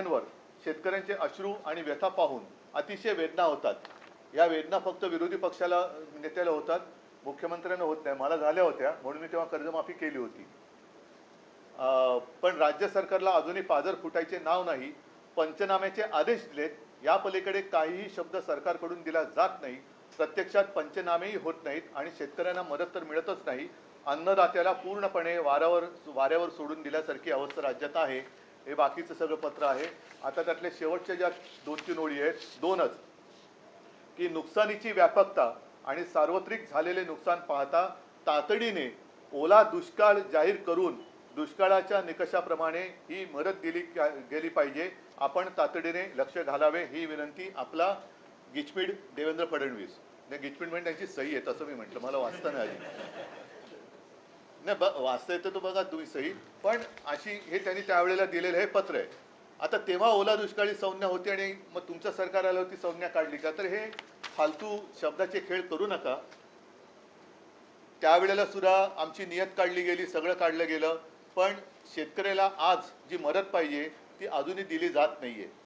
वर शेतकऱ्यांचे अश्रू आणि व्यथा पाहून अतिशय वेदना होतात। या वेदना फक्त विरोधी पक्षाला नेत्याला होतात, मुख्यमंत्र्यांना होत नाही। मला झाल्या होत्या म्हणून मी तेव्हा कर्जमाफी केली होती। पण राज्य सरकारला अजूनही पाझर फुटायचे नाव नाही। पंचनाम्याचे आदेश दिलेत, या पलीकडे काहीही शब्द सरकारकडून दिला जात नाही। प्रत्यक्षात पंचनामेही होत नाहीत आणि शेतकऱ्यांना मदत तर मिळतच नाही। अन्नदात्याला पूर्णपणे वाऱ्यावर सोडून दिल्यासारखी अवस्था राज्यात आहे। हे बाकीचं सगळं पत्र आहे। आता त्यातले शेवटच्या ज्या 2-3 ओळी आहेत, दोनच, की नुकसानीची व्यापकता आणि सार्वत्रिक झालेले नुकसान पाहता तातडीने ओला दुष्काळ जाहीर करून दुष्काळाच्या निकषाप्रमाणे ही मदत गेली पाहिजे। आपण तातडीने लक्ष घालावे ही विनंती आपला गिचपीड देवेंद्र फडणवीस। नाही, गिचपीड म्हणजे त्यांची सही आहे तसं मी म्हटलं, मला वाचता नाही आली। नाही, वाचता येतं तो बघा तुम्ही सही, पण अशी हे त्यांनी त्यावेळेला दिलेलं हे पत्र आहे। आता तेव्हा ओला दुष्काळी संज्ञा होती आणि मग तुमचं सरकार आलं होती संज्ञा काढली का? तर हे फालतू शब्दाचे खेळ करू नका। त्यावेळेला सुद्धा आमची नियत काढली गेली, सगळं काढलं गेलं, पण शेतकऱ्याला आज जी मदत पाहिजे ती अजूनही दिली जात नाहीये।